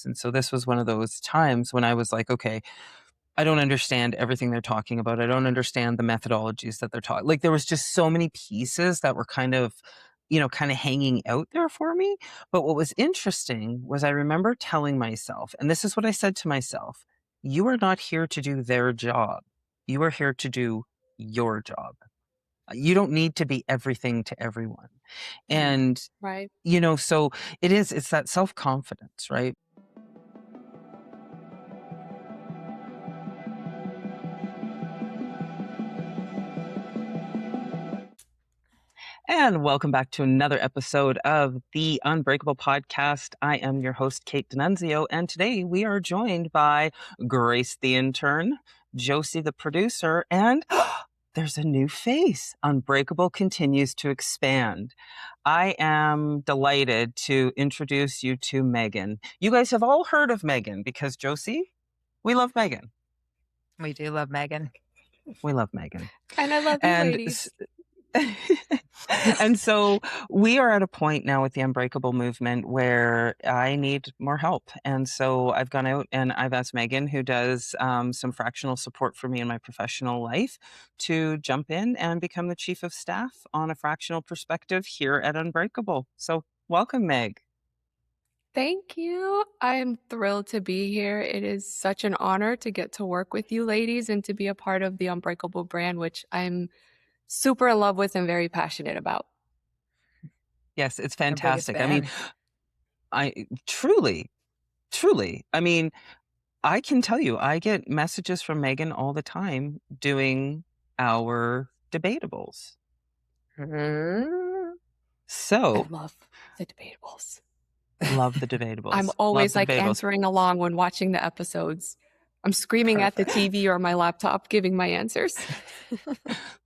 And so this was one of those times when I was like, okay, I don't understand everything they're talking about. I don't understand the methodologies that they're talking. Like there was just so many pieces that were kind of hanging out there for me. But what was interesting was I remember telling myself, and this is what I said to myself, you are not here to do their job. You are here to do your job. You don't need to be everything to everyone. And, Right. so it's that self-confidence, right? And welcome back to another episode of the Unbreakable Podcast. I am your host, Kait Dinunzio, and today we are joined by Grace the intern, Josie the producer, and there's a new face. Unbreakable continues to expand. I am delighted to introduce you to Megan. You guys have all heard of Megan because, Josie, we love Megan. We do love Megan. We love Megan. And I love you, ladies. And so we are at a point now with the Unbreakable movement where I need more help. And so I've gone out and I've asked Megan, who does some fractional support for me in my professional life, to jump in and become the chief of staff on a fractional perspective here at Unbreakable. So welcome, Meg. Thank you. I am thrilled to be here. It is such an honor to get to work with you ladies and to be a part of the Unbreakable brand, which I'm super in love with and very passionate about. Yes, it's fantastic. I mean, I truly, I mean, I can tell you, I get messages from Megan all the time doing our Debatables. So I love the Debatables. Love the Debatables. I'm always answering along when watching the episodes. I'm screaming at the TV or my laptop, giving my answers.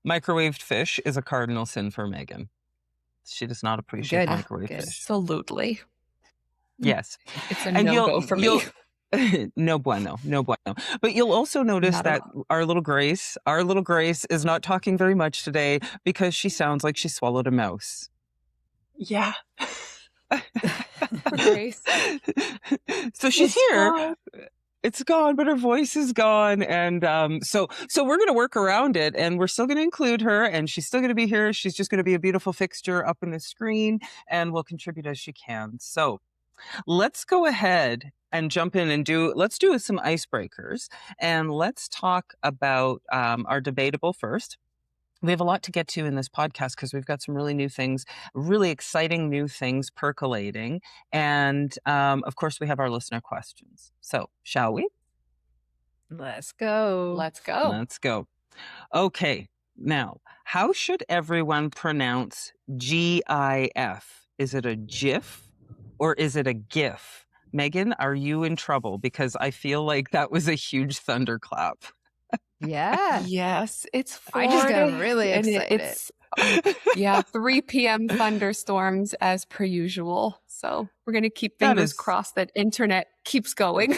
Microwaved fish is a cardinal sin for Megan. She does not appreciate microwaved fish. Absolutely. Yes. It's a no-go for me. No bueno. But you'll also notice that our little Grace is not talking very much today because she sounds like she swallowed a mouse. Yeah. Grace. So she's here. It's gone, but her voice is gone. And so we're going to work around it, and we're still going to include her, and she's still going to be here. She's just going to be a beautiful fixture up in the screen, and will contribute as she can. So let's go ahead and jump in and let's do some icebreakers, and let's talk about our debatable first. We have a lot to get to in this podcast because we've got some really new things, really exciting new things percolating. And of course, we have our listener questions. So shall we? Let's go. Let's go. Let's go. Okay. Now, how should everyone pronounce GIF? Is it a GIF or is it a GIF? Megan, are you in trouble? Because I feel like that was a huge thunderclap. Yeah. Yes, it's Florida. I just got really excited. It's 3 p.m. thunderstorms as per usual. So we're going to keep fingers crossed that internet keeps going.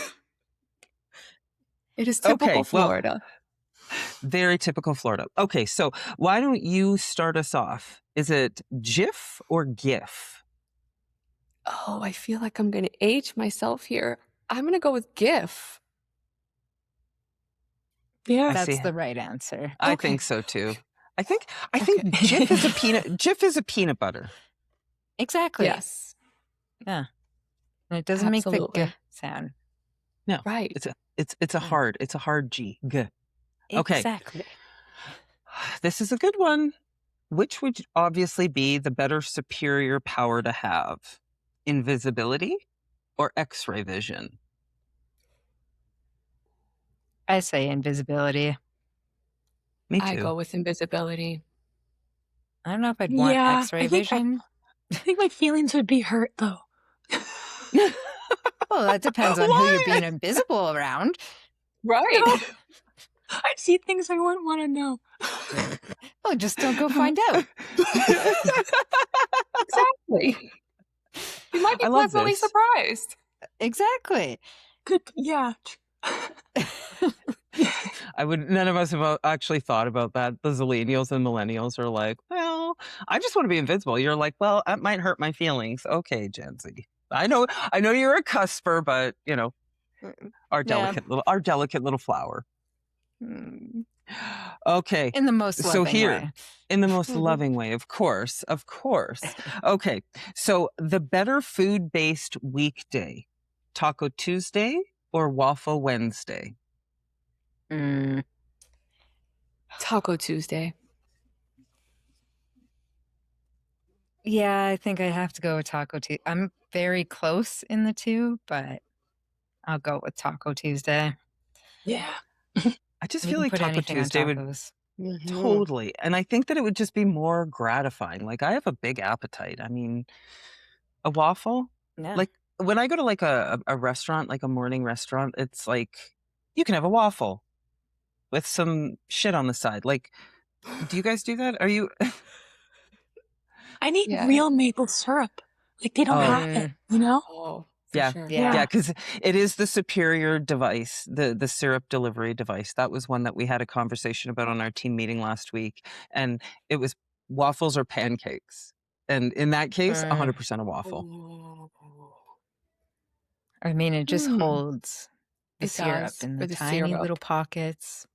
It is typical Florida. Well, very typical Florida. Okay, so why don't you start us off? Is it GIF or GIF? Oh, I feel like I'm going to age myself here. I'm going to go with GIF. Yeah, that's the right answer. I think so too. I think GIF is a peanut. GIF is a peanut butter. Exactly. Yes. Yeah. And it doesn't make the G sound. No. Right. It's a hard G. G. Okay. Exactly. This is a good one. Which would obviously be the better superior power to have? Invisibility or X-ray vision? I say invisibility. Me too. I go with invisibility. I don't know if I'd want X-ray vision. I think my feelings would be hurt, though. Well, that depends on who you're being invisible around. Right. I'd see things I wouldn't want to know. Oh, just don't go find out. Exactly. You might be pleasantly surprised. Exactly. Good. Yeah. None of us have actually thought about that. The zillennials and millennials are like, well, I just want to be invisible. You're like, well, that might hurt my feelings. Okay, Gen Z. I know you're a cusper, but you know, our Yeah. delicate little flower. Mm. Okay. In the most So loving here, way. in the most loving way, of course. Okay. So the better food-based weekday, Taco Tuesday or Waffle Wednesday? Taco Tuesday. Yeah, I think I have to go with Taco Tuesday. I'm very close in the two, but I'll go with Taco Tuesday. Yeah. I just You feel can like put Taco anything on Tuesday would tacos. totally, and I think that it would just be more gratifying. Like I have a big appetite. I mean, a waffle, Yeah. like when I go to like a restaurant, like a morning restaurant, it's like you can have a waffle with some shit on the side. Like, do you guys do that? Are you? I need Yeah. real maple syrup. Like they don't Oh. have it, you know? Oh, for Yeah. sure. Yeah. Yeah, because it is the superior device, the syrup delivery device. That was one that we had a conversation about on our team meeting last week, and it was waffles or pancakes. And in that case, 100% a waffle. I mean, it just holds the It syrup does, in for the the tiny syrup. little pockets.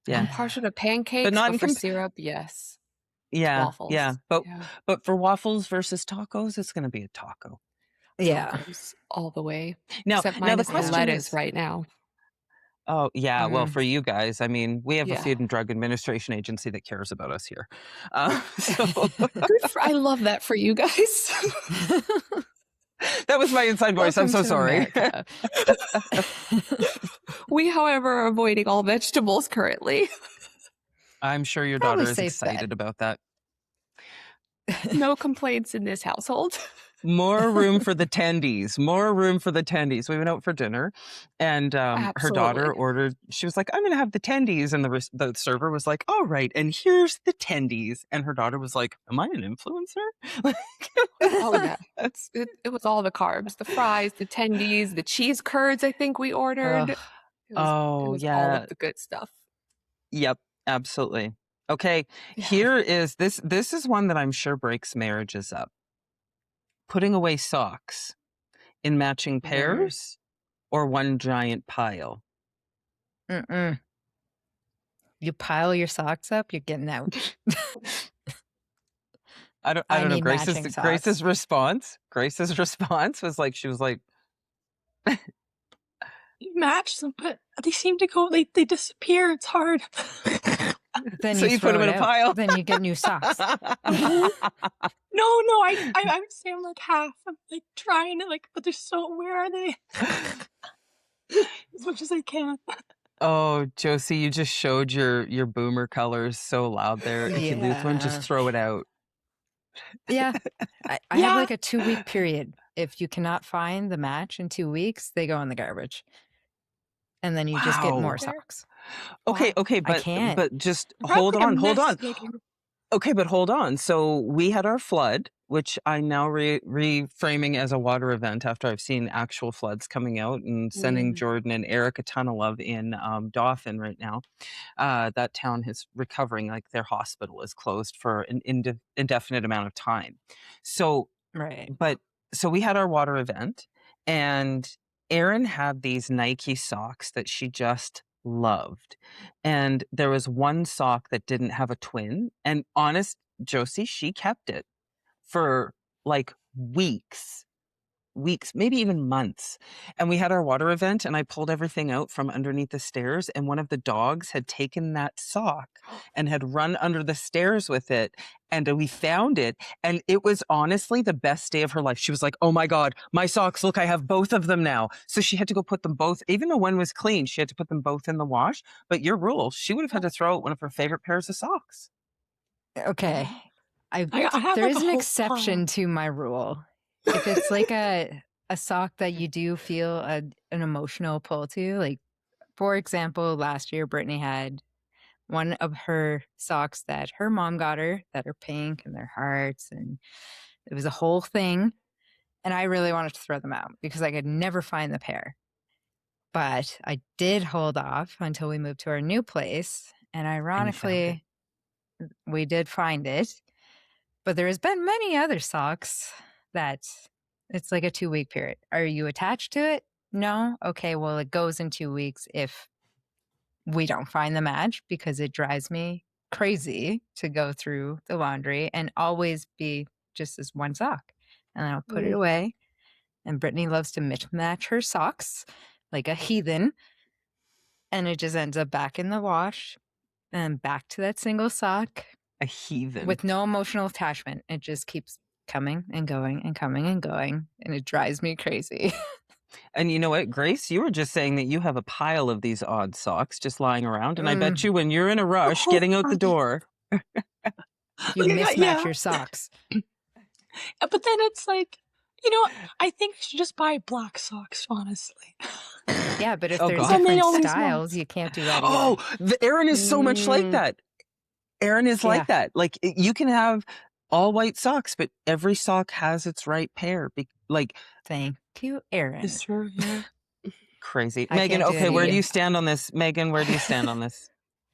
Yeah. I'm partial to pancakes, not but in for comp- syrup, yes. Yeah, Waffles. yeah. But Yeah. for waffles versus tacos, it's going to be a taco. Yeah. Tacos all the way. Now, Except the minus the question lettuce is, right now. oh yeah, well for you guys, I mean, we have a Yeah. Food and Drug Administration agency that cares about us here. I love that for you guys. That was my inside voice. I'm Welcome so to sorry. America. We, however, are avoiding all vegetables currently. I'm sure your Probably daughter is safe excited bet. about that. No complaints in this household. More room for the tendies. More room for the tendies. We went out for dinner, and her daughter ordered. She was like, "I'm going to have the tendies," and the server was like, "All right, and here's the tendies." And her daughter was like, "Am I an influencer?" Oh yeah, it was all the carbs, the fries, the tendies, the cheese curds. I think we ordered. Ugh. It was all yeah. of the good stuff. Yep, absolutely. Okay, Yeah. here is this. This is one that I'm sure breaks marriages up. Putting away socks in matching pairs or one giant pile. Mm-mm. You pile your socks up, you're getting out. I don't know. need matching Grace's socks. response. Grace's response was like, she was like, You match them, but they seem to go, they disappear. It's hard. Then so you put them in a it out. pile. Then you get new socks. No, I would say I'm like half. I'm like trying to but they're so, where are they? As much as I can. Oh, Josie, you just showed your boomer colors so loud there. If you lose one, just throw it out. Yeah. I have like a 2-week period. If you cannot find the match in 2 weeks, they go in the garbage. And then you just get more socks. Okay, but just hold on. Okay, but hold on. So we had our flood, which I'm now reframing as a water event after I've seen actual floods coming out, and sending Jordan and Eric a ton of love in Dauphin right now. That town is recovering, like their hospital is closed for an indefinite amount of time. So, right. But so we had our water event, and Erin had these Nike socks that she just loved. And there was one sock that didn't have a twin. And honest, Josie, she kept it for like weeks, maybe even months. And we had our water event, and I pulled everything out from underneath the stairs, and one of the dogs had taken that sock and had run under the stairs with it. And we found it, and it was honestly the best day of her life. She was like, "Oh my God, my socks, look, I have both of them now." So she had to go put them both, even though one was clean, she had to put them both in the wash. But your rule, she would have had to throw out one of her favorite pairs of socks. Okay. I have there like is a an whole exception to my rule. If it's like a sock that you do feel an emotional pull to, like, for example, last year, Brittany had one of her socks that her mom got her that are pink and they're hearts, and it was a whole thing. And I really wanted to throw them out because I could never find the pair. But I did hold off until we moved to our new place. And ironically, we did find it. But there has been many other socks that It's like a 2-week period. Are you attached to it? No? Okay, well, it goes in 2 weeks if we don't find the match, because it drives me crazy to go through the laundry and always be just this one sock. And then I'll put it away. And Brittany loves to mismatch her socks like a heathen. And it just ends up back in the wash and back to that single sock A heathen. with no emotional attachment. It just keeps coming and going and coming and going. And it drives me crazy. And you know what, Grace, you were just saying that you have a pile of these odd socks just lying around. And I bet you when you're in a rush getting out the door, You mismatch your socks. But then it's like, I think I should just buy black socks, honestly. Yeah, but if Oh, there's God. And they different always styles, want- you can't do that either. Oh, Aaron is so much like that. Aaron is like that. Like, you can have all white socks, but every sock has its right pair. Thank you, Aaron. It's true, yeah. Crazy. I Megan, can't do okay, it where do either. you stand on this? Megan, where do you stand on this?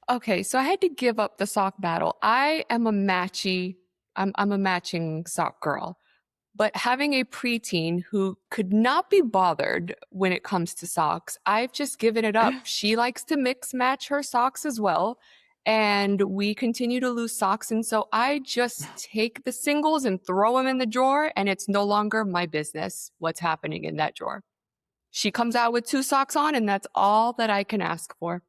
Okay, so I had to give up the sock battle. I am I'm a matching sock girl. But having a preteen who could not be bothered when it comes to socks, I've just given it up. She likes to mix match her socks as well. And we continue to lose socks. And so I just take the singles and throw them in the drawer, and it's no longer my business what's happening in that drawer. She comes out with 2 socks on, and that's all that I can ask for.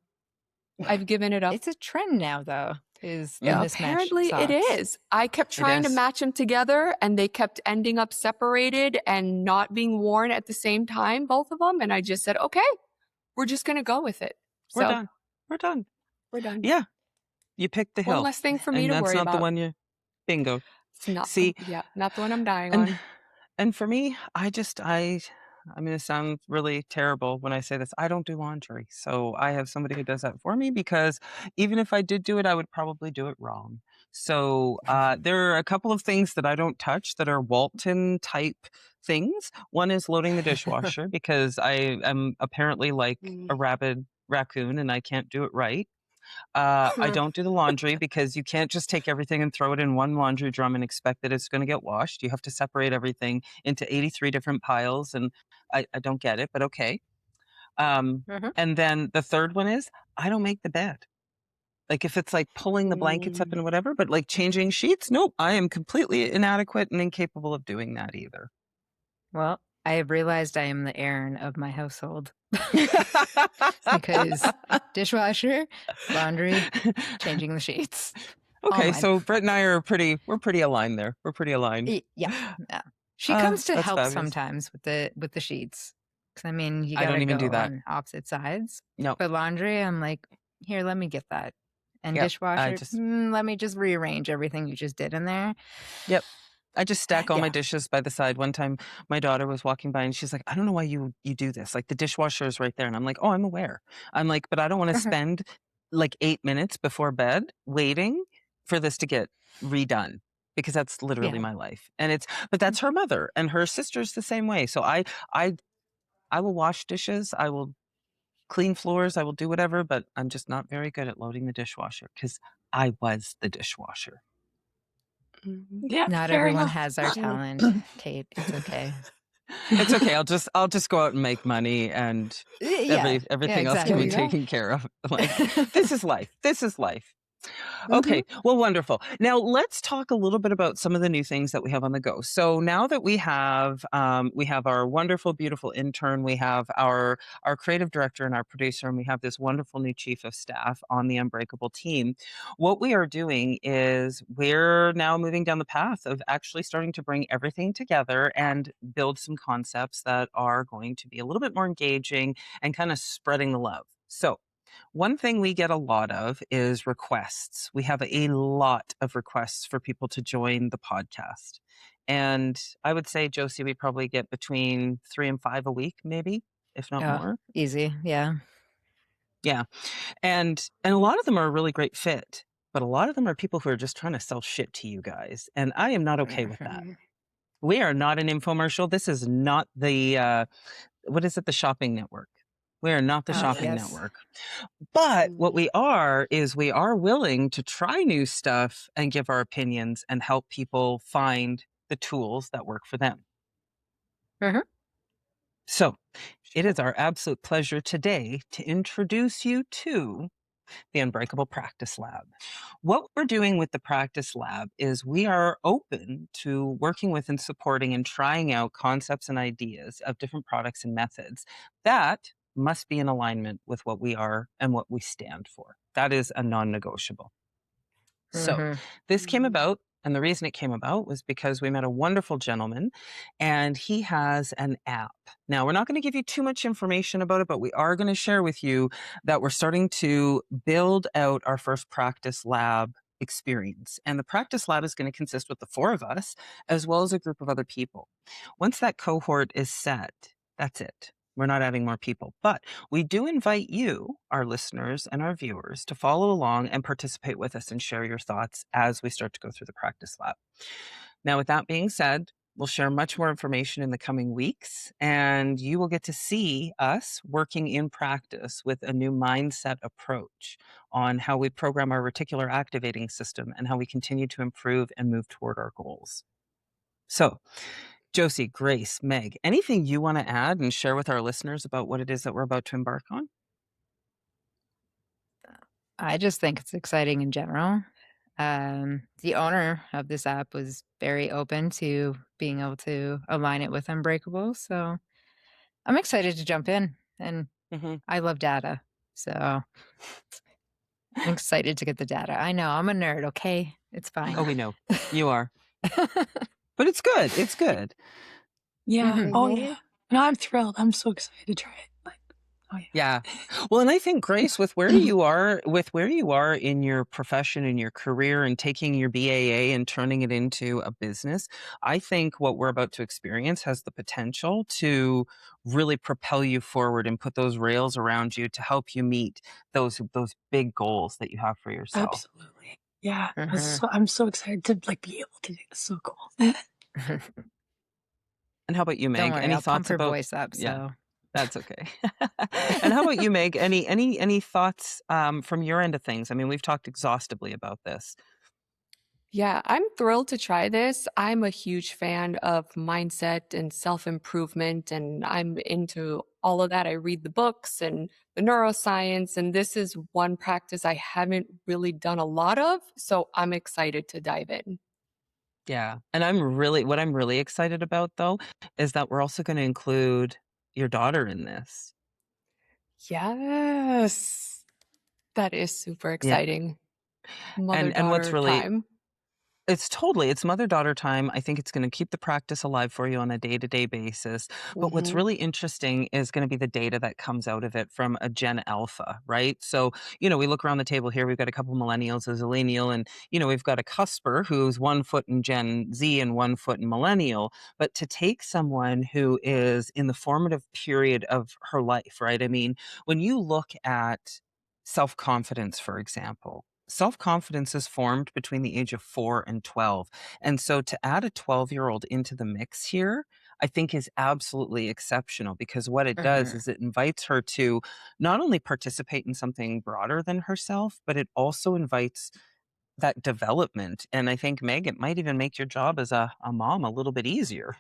I've given it up. It's a trend now, though, is the mismatched Apparently socks. it is. I kept trying to match them together, and they kept ending up separated and not being worn at the same time, both of them. And I just said, okay, we're just going to go with it. We're So, done. We're done. We're done. Yeah. You picked the hill. One less thing for me and to that's worry not about. the one you... Bingo. It's not See, not the one I'm dying on. And for me, I'm going to sound really terrible when I say this. I don't do laundry. So I have somebody who does that for me, because even if I did do it, I would probably do it wrong. So there are a couple of things that I don't touch that are Walton type things. One is loading the dishwasher, because I am apparently like a rabid raccoon and I can't do it right. I don't do the laundry, because you can't just take everything and throw it in one laundry drum and expect that it's going to get washed. You have to separate everything into 83 different piles, and I don't get it, but okay. And then the third one is I don't make the bed. Like, if it's like pulling the blankets up and whatever, but like changing sheets, nope, I am completely inadequate and incapable of doing that either. Well, I have realized I am the Aaron of my household. Because dishwasher, laundry, changing the sheets. Okay, so Brett and I we're pretty aligned there. We're pretty aligned. Yeah. She comes to help fabulous. sometimes with the sheets. Because, I mean, you I gotta don't even go do that. on opposite sides. No. But laundry, I'm like, here, let me get that. And Yep, dishwasher, let me just rearrange everything you just did in there. Yep. I just stack all my dishes by the side. One time my daughter was walking by and she's like, I don't know why you do this. Like, the dishwasher is right there. And I'm like, oh, I'm aware. I'm like, but I don't want to spend like 8 minutes before bed waiting for this to get redone, because that's literally my life. And but that's her mother, and her sister's the same way. So I will wash dishes. I will clean floors. I will do whatever, but I'm just not very good at loading the dishwasher, because I was the dishwasher. Yeah, not everyone has our talent, Kait. It's okay. It's okay. I'll just go out and make money, and everything else can be taken care of. Like, this is life. This is life. Okay, well, wonderful. Now let's talk a little bit about some of the new things that we have on the go. So now that we have our wonderful, beautiful intern, we have our creative director and our producer, and we have this wonderful new chief of staff on the Unbreakable team. What we are doing is we're now moving down the path of actually starting to bring everything together and build some concepts that are going to be a little bit more engaging and kind of spreading the love. So one thing we get a lot of is requests. We have a lot of requests for people to join the podcast. And I would say, Josie, we probably get between 3 and 5 a week, maybe, if not more. Easy. Yeah. Yeah. And a lot of them are a really great fit, but a lot of them are people who are just trying to sell shit to you guys. And I am not okay with that. We are not an infomercial. This is not the, what is it? The shopping network. We are not the shopping network. But what we are is we are willing to try new stuff and give our opinions and help people find the tools that work for them. Mhm. So it is our absolute pleasure today to introduce you to the Unbreakable Practice Lab. What we're doing with the Practice Lab is we are open to working with and supporting and trying out concepts and ideas of different products and methods that must be in alignment with what we are and what we stand for. That is a non-negotiable. So Mhm. this came about, and the reason it came about was because we met a wonderful gentleman, and he has an app. Now, we're not going to give you too much information about it, but we are going to share with you that we're starting to build out our first practice lab experience. And the practice lab is going to consist with the four of us, as well as a group of other people. Once that cohort is set, that's it. We're not adding more people, but we do invite you, our listeners and our viewers, to follow along and participate with us and share your thoughts as we start to go through the practice lab. Now, with that being said, we'll share much more information in the coming weeks, and you will get to see us working in practice with a new mindset approach on how we program our reticular activating system and how we continue to improve and move toward our goals. So, Josie, Grace, Meg, anything you want to add and share with our listeners about what it is that we're about to embark on? I just think it's exciting in general. The owner of this app was very open to being able to align it with Unbreakable. So I'm excited to jump in, and I love data. So I'm excited to get the data. I know I'm a nerd. Okay. It's fine. Oh, we know. You are. But it's good. It's good. Yeah. Mhm. Oh, yeah. No, I'm thrilled. I'm so excited to try it. Like, oh, yeah. Yeah. Well, and I think, Grace, with where you are in your profession and your career and taking your BAA and turning it into a business, I think what we're about to experience has the potential to really propel you forward and put those rails around you to help you meet those big goals that you have for yourself. Absolutely. Yeah. Mhm. I'm so excited to like be able to do this. So cool. And how about you, Don't Meg? worry, Any I'll pump thoughts her about voice up. Yeah, So that's okay. And how about you, Meg? Any thoughts from your end of things? I mean, we've talked exhaustively about this. Yeah, I'm thrilled to try this. I'm a huge fan of mindset and self-improvement, and I'm into all of that. I read the books and the neuroscience, and this is one practice I haven't really done a lot of, so I'm excited to dive in. Yeah. And what I'm really excited about though is that we're also going to include your daughter in this. Yes. That is super Yeah. exciting. And what's Mother-daughter really time. It's mother-daughter time. I think it's gonna keep the practice alive for you on a day-to-day basis. But what's Mhm. really interesting is gonna be the data that comes out of it from a Gen Alpha, right? So, we look around the table here, we've got a couple millennials, a zillennial, and, we've got a cusper who's 1 foot in Gen Z and 1 foot in millennial. But to take someone who is in the formative period of her life, right? I mean, when you look at self-confidence, for example, self-confidence is formed between the age of 4 and 12. And so to add a 12-year-old into the mix here, I think is absolutely exceptional because what it does Mhm. is it invites her to not only participate in something broader than herself, but it also invites that development. And I think, Meg, it might even make your job as a mom a little bit easier.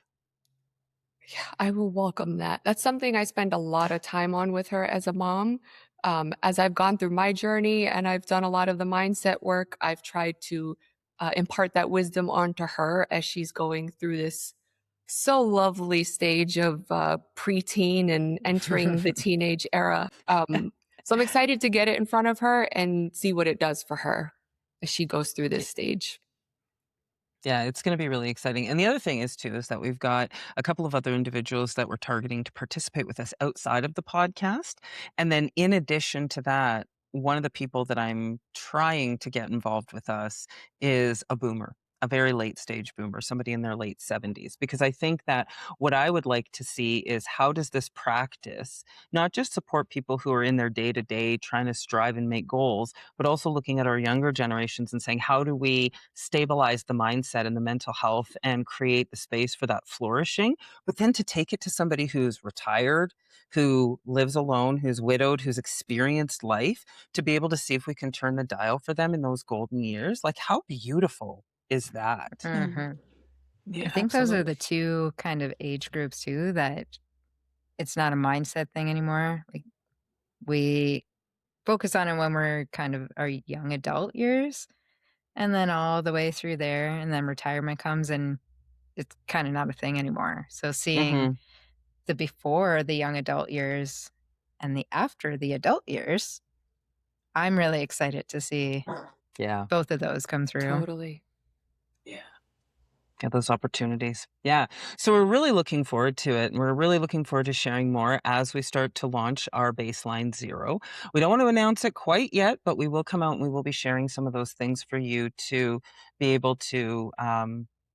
Yeah, I will welcome that. That's something I spend a lot of time on with her as a mom. As I've gone through my journey and I've done a lot of the mindset work, I've tried to impart that wisdom onto her as she's going through this so lovely stage of preteen and entering the teenage era. So I'm excited to get it in front of her and see what it does for her as she goes through this stage. Yeah, it's gonna be really exciting, and the other thing is too, is that we've got a couple of other individuals that we're targeting to participate with us outside of the podcast, and then in addition to that, one of the people that I'm trying to get involved with us is a boomer, a very late stage boomer, somebody in their late 70s, because I think that what I would like to see is how does this practice not just support people who are in their day-to-day trying to strive and make goals, but also looking at our younger generations and saying, how do we stabilize the mindset and the mental health and create the space for that flourishing? But then to take it to somebody who's retired, who lives alone, who's widowed, who's experienced life, to be able to see if we can turn the dial for them in those golden years. Like, how beautiful is that? Mhm. Yeah, I think those are the absolutely. two kind of age groups too, that it's not a mindset thing anymore. Like we focus on it when we're kind of our young adult years, and then all the way through there, and then retirement comes and it's kind of not a thing anymore. So seeing Mhm. the before the young adult years and the after the adult years, I'm really excited to see Yeah. both of those come through. Totally. Yeah. Yeah, those opportunities. Yeah. So we're really looking forward to it. And we're really looking forward to sharing more as we start to launch our baseline zero. We don't want to announce it quite yet, but we will come out and we will be sharing some of those things for you to be able to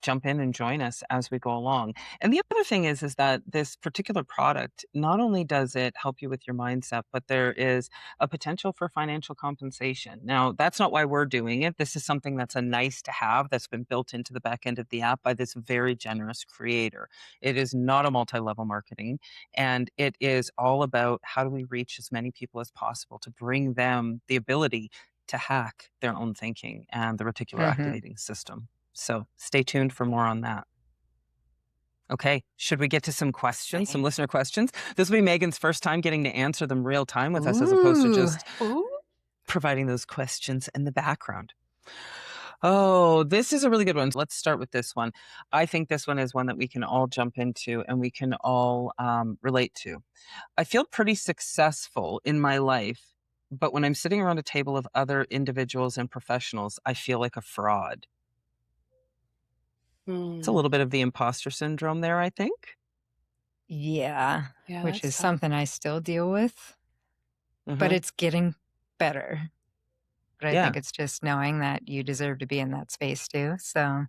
jump in and join us as we go along. And the other thing is that this particular product, not only does it help you with your mindset, but there is a potential for financial compensation. Now, that's not why we're doing it. This is something that's a nice to have that's been built into the back end of the app by this very generous creator. It is not a multi-level marketing, and it is all about how do we reach as many people as possible to bring them the ability to hack their own thinking and the reticular activating system. So stay tuned for more on that. Okay, should we get to some questions, some listener questions? This will be Megan's first time getting to answer them real time with us as opposed to just providing those questions in the background. Oh, this is a really good one. Let's start with this one. I think this one is one that we can all jump into and we can all relate to. I feel pretty successful in my life, but when I'm sitting around a table of other individuals and professionals, I feel like a fraud. It's a little bit of the imposter syndrome there, I think. Yeah, Yeah, which that's is tough. something I still deal with, but it's getting better. But I think it's just knowing that you deserve to be in that space too. So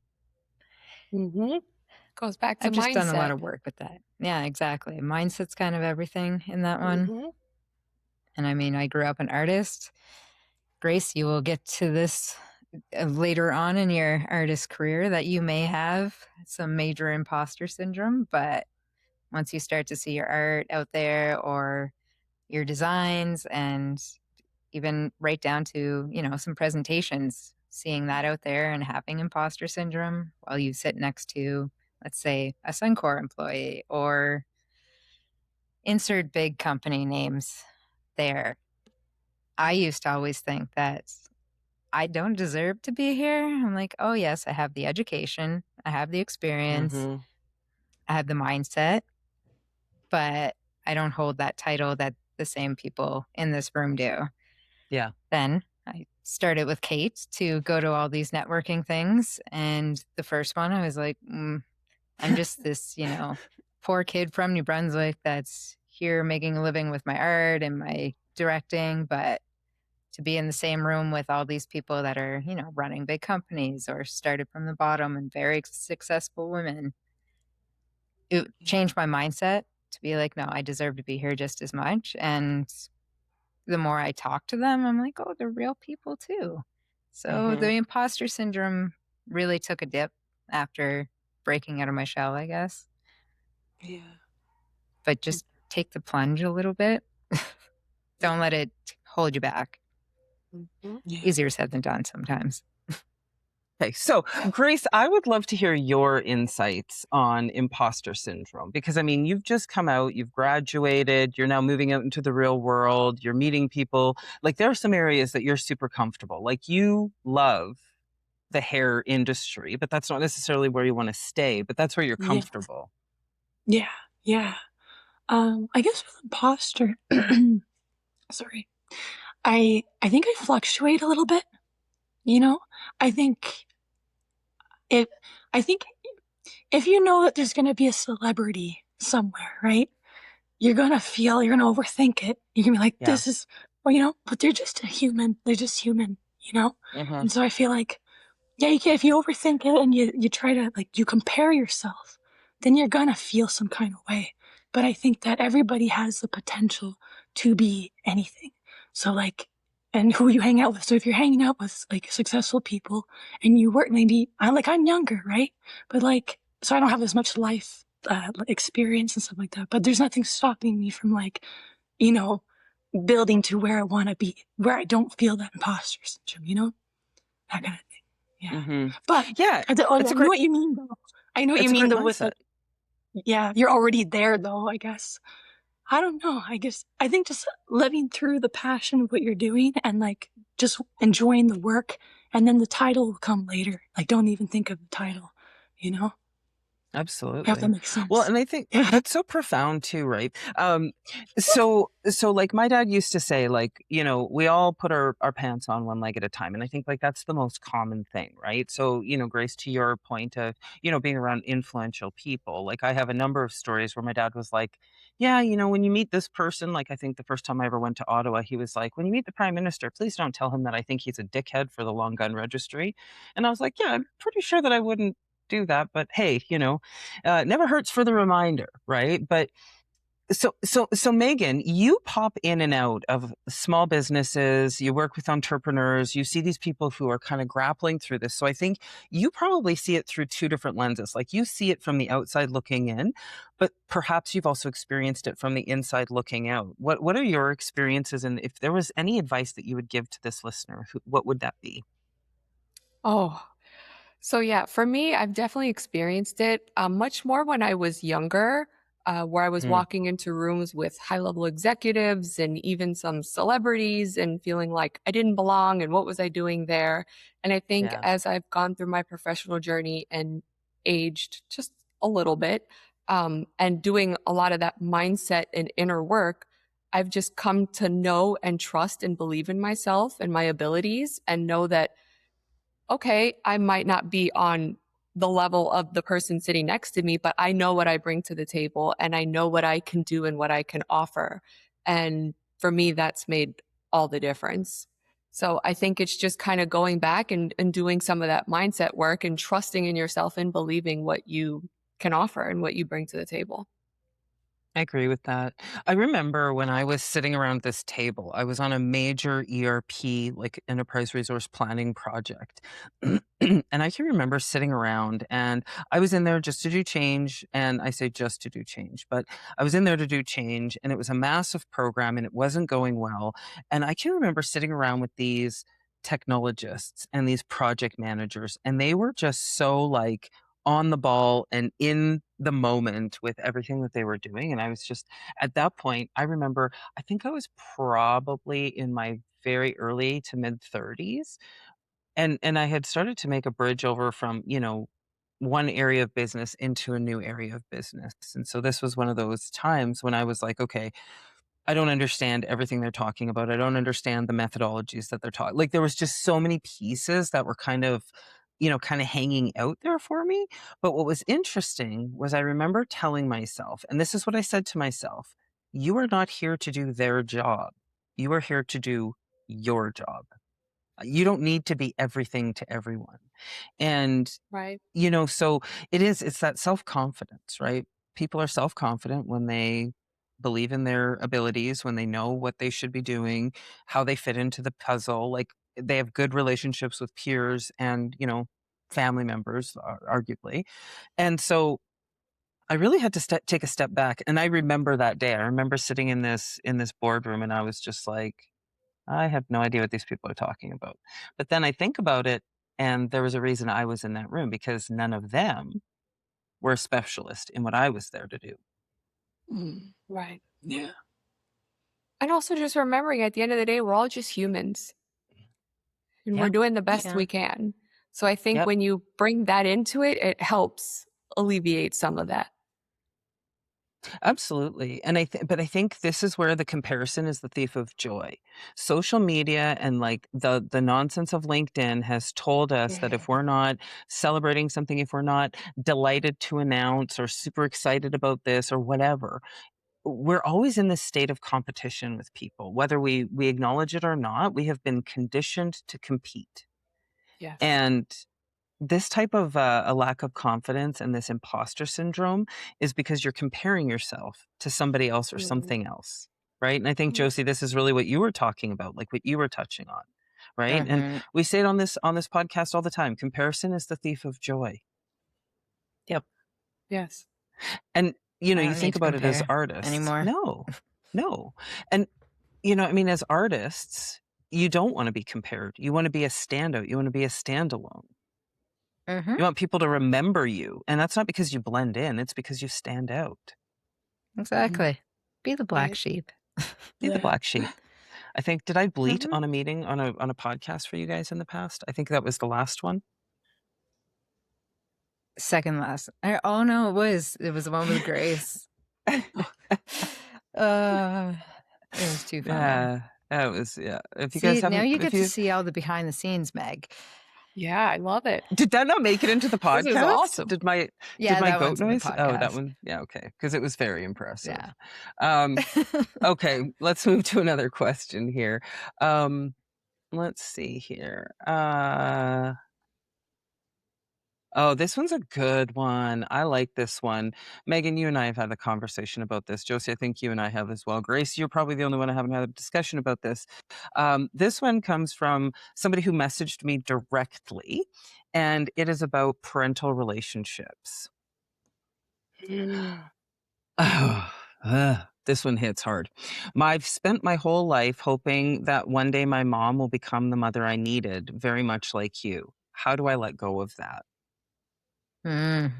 Goes back to I've just done a lot mindset. of work with that. Yeah, exactly. Mindset's kind of everything in that one. And I mean, I grew up an artist. Grace, you will get to this later on in your artist career that you may have some major imposter syndrome, but once you start to see your art out there or your designs and even right down to, you know, some presentations, seeing that out there and having imposter syndrome while you sit next to, let's say, a Suncor employee or insert big company names there. I used to always think that I don't deserve to be here. I'm like, oh, yes, I have the education, I have the experience, I have the mindset, but I don't hold that title that the same people in this room do. Yeah. Then I started with Kait to go to all these networking things. And the first one, I was like, I'm just this, you know, poor kid from New Brunswick that's here making a living with my art and my directing. But to be in the same room with all these people that are, you know, running big companies or started from the bottom and very successful women, it changed my mindset to be like, no, I deserve to be here just as much. And the more I talk to them, I'm like, oh, they're real people too. So the imposter syndrome really took a dip after breaking out of my shell, I guess. Yeah. But just take the plunge a little bit. Don't let it hold you back. Yeah. Easier said than done sometimes. Okay, so Grace, I would love to hear your insights on imposter syndrome because I mean, you've just come out, you've graduated, you're now moving out into the real world, you're meeting people. Like there are some areas that you're super comfortable. Like you love the hair industry, but that's not necessarily where you want to stay, but that's where you're comfortable. Yeah. Yeah. I guess with imposter, sorry. I think I fluctuate a little bit, you know? I think if you know that there's gonna be a celebrity somewhere, right? You're gonna overthink it. You're gonna be like, this is, well, you know, but they're just a human. They're just human, you know? And so I feel like, yeah, if you overthink it and you try to, like, you compare yourself, then you're gonna feel some kind of way. But I think that everybody has the potential to be anything. So, like, and who you hang out with. So if you're hanging out with, like, successful people and you work, maybe, I'm younger, right? But, like, so I don't have as much life experience and stuff like that. But there's nothing stopping me from, like, you know, building to where I want to be, where I don't feel that imposter syndrome, you know? That kind of thing. Yeah. But yeah, I know what you mean though. I know what you It's a mean great though with mindset. yeah, you're already there though, I guess. I don't know. I think just living through the passion of what you're doing and like just enjoying the work, and then the title will come later. Like, don't even think of the title, you know? I hope that Absolutely. makes Well, sense. and I think Yeah. that's so profound too, right? So like my dad used to say, like, you know, we all put our pants on one leg at a time. And I think like that's the most common thing, right? So, you know, Grace, to your point of, you know, being around influential people, like I have a number of stories where my dad was like, yeah, you know, when you meet this person, like I think the first time I ever went to Ottawa, he was like, when you meet the prime minister, please don't tell him that I think he's a dickhead for the long gun registry. And I was like, yeah, I'm pretty sure that I wouldn't do that, but hey, you know, never hurts for the reminder, right? But so Megan, you pop in and out of small businesses, you work with entrepreneurs, you see these people who are kind of grappling through this. So I think you probably see it through two different lenses. Like you see it from the outside looking in, but perhaps you've also experienced it from the inside looking out. What are your experiences, and if there was any advice that you would give to this listener, what would that be? Oh, so yeah, for me, I've definitely experienced it much more when I was younger, where I was Mm, walking into rooms with high-level executives and even some celebrities and feeling like I didn't belong and what was I doing there? And I think yeah. as I've gone through my professional journey and aged just a little bit, and doing a lot of that mindset and inner work, I've just come to know and trust and believe in myself and my abilities and know that okay, I might not be on the level of the person sitting next to me, but I know what I bring to the table and I know what I can do and what I can offer. And for me, that's made all the difference. So I think it's just kind of going back and doing some of that mindset work and trusting in yourself and believing what you can offer and what you bring to the table. I agree with that. I remember when I was sitting around this table, I was on a major ERP, like enterprise resource planning project. And I can remember sitting around and I was in there just to do change. And I say just to do change, but I was in there to do change. And it was a massive program and it wasn't going well. And I can remember sitting around with these technologists and these project managers, and they were just so like, on the ball and in the moment with everything that they were doing. And I was just at that point, I remember, I think I was probably in my very early to mid 30s. And I had started to make a bridge over from, you know, one area of business into a new area of business. And so this was one of those times when I was like, okay, I don't understand everything they're talking about. I don't understand the methodologies that they're talking. Like there was just so many pieces that were kind of, you know, kind of hanging out there for me. But what was interesting was I remember telling myself, and this is what I said to myself, you are not here to do their job. You are here to do your job. You don't need to be everything to everyone. And Right. you know, so it's that self-confidence, right? People are self-confident when they believe in their abilities, when they know what they should be doing, how they fit into the puzzle, like they have good relationships with peers and, you know, family members, arguably. And so I really had to take a step back. And I remember that day. I remember sitting in this boardroom and I was just like, I have no idea what these people are talking about. But then I think about it, and there was a reason I was in that room because none of them were a specialist in what I was there to do. Right. Yeah. And also just remembering at the end of the day, we're all just humans. And Yeah. we're doing the best Yeah. we can. So I think Yep. when you bring that into it, it helps alleviate some of that. Absolutely. And but I think this is where the comparison is the thief of joy. Social media and like the nonsense of LinkedIn has told us that if we're not celebrating something, if we're not delighted to announce or super excited about this or whatever, we're always in this state of competition with people. Whether we acknowledge it or not, we have been conditioned to compete. Yes. And this type of a lack of confidence and this imposter syndrome is because you're comparing yourself to somebody else or something else, right? And I think, Josie, this is really what you were talking about, like what you were touching on, right? And Mhm. we say it on this podcast all the time. Comparison is the thief of joy. Yep. Yes. And you know, I you don't need think to about it as compare artists. anymore. No. And you know, I mean, as artists, you don't want to be compared. You want to be a standout. You want to be a standalone. Mhm. You want people to remember you. And that's not because you blend in, it's because you stand out. Exactly. Be the black Right. sheep. Be the Yeah. black sheep. I think, did I bleat Mhm. on a meeting on a podcast for you guys in the past? I think that was the last one. Second last. Oh no, it was the one with Grace. Uh, it was too funny. Yeah, that was, yeah. If you guys See, now haven't, you if get to you see all the behind the scenes, Meg. Yeah, I love it. did that not make it into the podcast? This is awesome. Did my Yeah, that goat one's in the noise? Oh, that podcast. one. Yeah, okay, because it was very impressive. Yeah. Okay, let's move to another question here. Let's see here. Oh, this one's a good one. I like this one. Megan, you and I have had a conversation about this. Josie, I think you and I have as well. Grace, you're probably the only one I haven't had a discussion about this. This one comes from somebody who messaged me directly, and it is about parental relationships. Oh, this one hits hard. I've spent my whole life hoping that one day my mom will become the mother I needed, very much like you. How do I let go of that? Mm,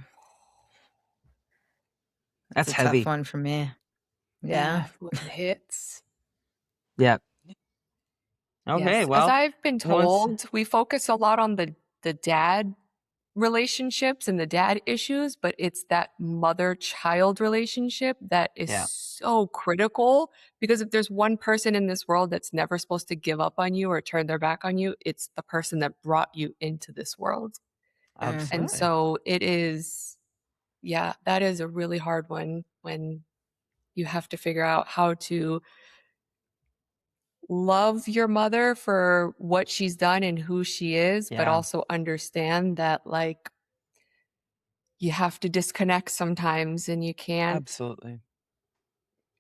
That's it's a heavy. tough one for me. Yeah. When it hits. Yeah. Okay, Yes. As well, I've been who wants- told, we focus a lot on the dad relationships and the dad issues, but it's that mother-child relationship that is Yeah. so critical, because if there's one person in this world that's never supposed to give up on you or turn their back on you, it's the person that brought you into this world. Absolutely. And so it is, yeah, that is a really hard one when you have to figure out how to love your mother for what she's done and who she is, but Yeah. also understand that, like, you have to disconnect sometimes and you can't, Absolutely.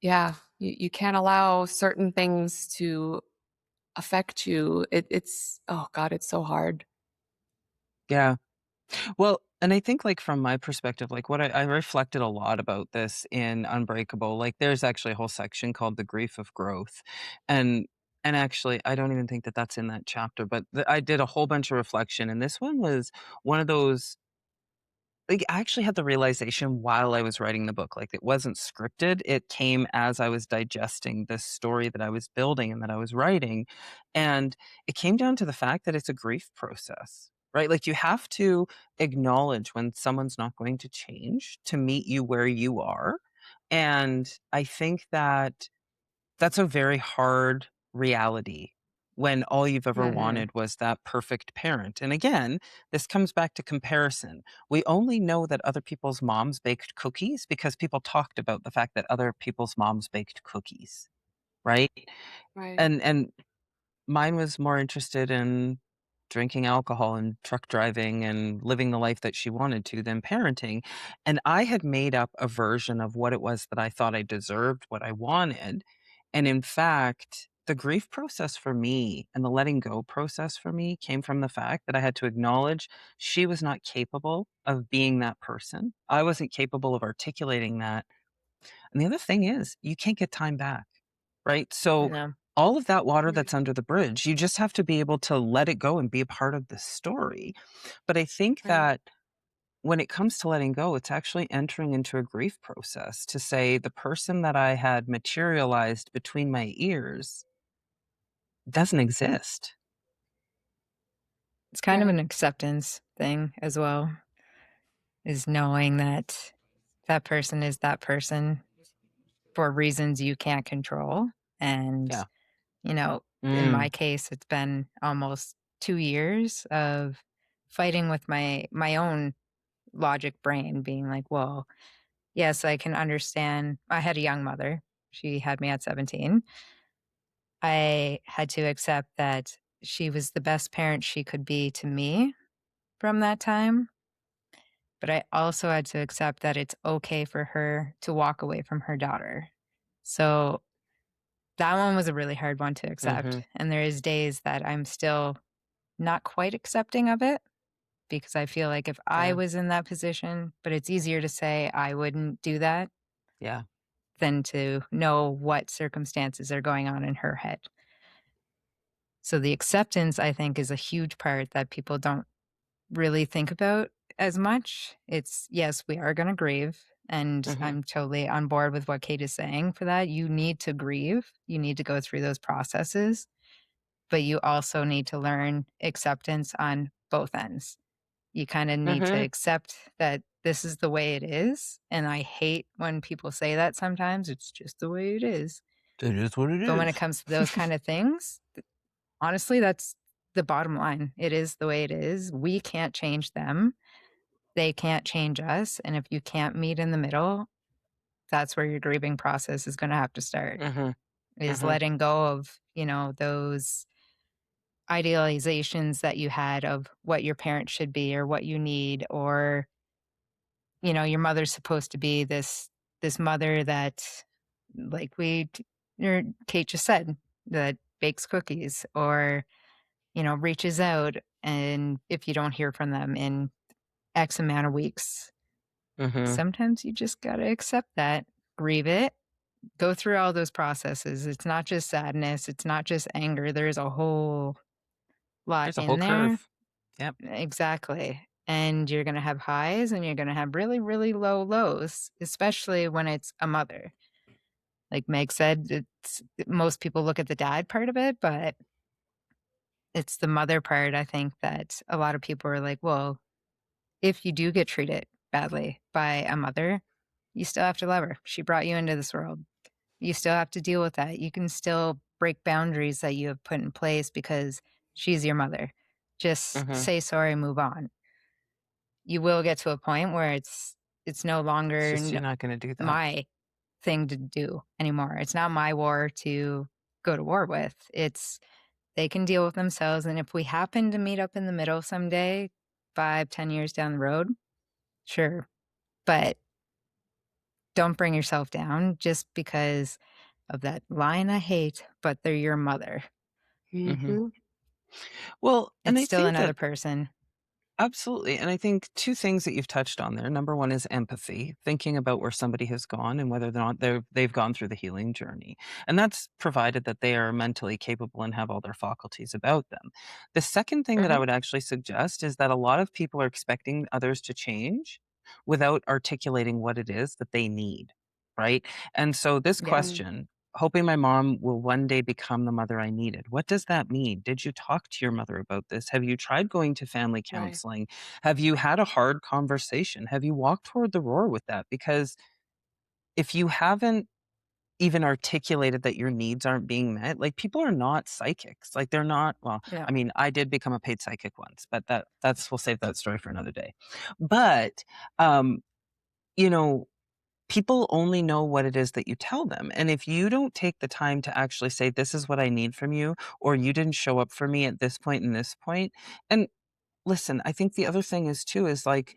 yeah, you can't allow certain things to affect you. It's, oh God, it's so hard. Yeah. Well, and I think, like, from my perspective, like, what I reflected a lot about this in Unbreakable. Like, there's actually a whole section called The Grief of Growth. And actually, I don't even think that that's in that chapter, but I did a whole bunch of reflection, and this one was one of those. Like, I actually had the realization while I was writing the book. Like, it wasn't scripted. It came as I was digesting this story that I was building and that I was writing. And it came down to the fact that it's a grief process, right? Like, you have to acknowledge when someone's not going to change to meet you where you are. And I think that that's a very hard reality when all you've ever Mhm. wanted was that perfect parent. And again, this comes back to comparison. We only know that other people's moms baked cookies because people talked about the fact that other people's moms baked cookies, right? Right. And mine was more interested in drinking alcohol and truck driving and living the life that she wanted to than parenting. And I had made up a version of what it was that I thought I deserved, what I wanted. And in fact, the grief process for me and the letting go process for me came from the fact that I had to acknowledge she was not capable of being that person. I wasn't capable of articulating that. And the other thing is, you can't get time back, right? So No. all of that water Right. that's under the bridge, you just have to be able to let it go and be a part of the story. But I think Right. that when it comes to letting go, it's actually entering into a grief process to say the person that I had materialized between my ears doesn't exist. It's kind of Right. an acceptance thing as well, is knowing that that person is that person for reasons you can't control. And, Yeah. you know, in Mm, my case, it's been almost 2 years of fighting with my own logic brain being like, well, yes, I can understand. I had a young mother. She had me at 17. I had to accept that she was the best parent she could be to me from that time. But I also had to accept that it's okay for her to walk away from her daughter. So that one was a really hard one to accept. mhm. And there is days that I'm still not quite accepting of it because I feel like if I Yeah. was in that position, but it's easier to say I wouldn't do that Yeah. than to know what circumstances are going on in her head. So the acceptance, I think, is a huge part that people don't really think about as much. It's, yes, we are going to grieve. And Mhm. I'm totally on board with what Kait is saying for that. You need to grieve. You need to go through those processes, but you also need to learn acceptance on both ends. You kind of need to Mhm. accept that this is the way it is. And I hate when people say that sometimes. It's just the way it is. It is what it But when is. it comes to those kind of things, honestly, that's the bottom line. It is the way it is. We can't change them. They can't change us. And if you can't meet in the middle, that's where your grieving process is going to have to start, Mhm. is Mhm. letting go of, those idealizations that you had of what your parents should be or what you need, or, your mother's supposed to be this mother that, like or Kait just said, that bakes cookies or, reaches out, and if you don't hear from them in X amount of weeks, Mhm. sometimes you just got to accept that, grieve it, go through all those processes. It's not just sadness, it's not just anger. There's a whole lot There's a whole in there. curve. Yep. Exactly. And you're going to have highs and you're going to have really, really low lows, especially when it's a mother. Like Meg said, most people look at the dad part of it, but it's the mother part. I think that a lot of people are like, well, if you do get treated badly by a mother, you still have to love her. She brought you into this world. You still have to deal with that. You can still break boundaries that you have put in place because she's your mother. Just Mhm. say sorry, move on. You will get to a point where it's no It's longer just you're not going to do that. my thing to do anymore. It's not my war to go to war with. It's they can deal with themselves. And if we happen to meet up in the middle someday, 5, 10 years down the road, sure. But don't bring yourself down just because of that line I hate, but they're your mother. Mhm. Mhm. Well, and It's I still think another that person. absolutely. And I think two things that you've touched on there. Number one is empathy, thinking about where somebody has gone and whether or not they've gone through the healing journey. And that's provided that they are mentally capable and have all their faculties about them. The second thing that I Mhm. would actually suggest is that a lot of people are expecting others to change without articulating what it is that they need. Right. And so this Yeah. question, hoping my mom will one day become the mother I needed. What does that mean? Did you talk to your mother about this? Have you tried going to family Right. counseling? Have you had a hard conversation? Have you walked toward the roar with that? Because if you haven't even articulated that your needs aren't being met, like people are not psychics. Like they're not, well, No. I mean, I did become a paid psychic once, but that's we'll save that story for another day. But um, you know, people only know what it is that you tell them. And if you don't take the time to actually say, this is what I need from you, or you didn't show up for me at this point and this point. And listen, I think the other thing is too, is like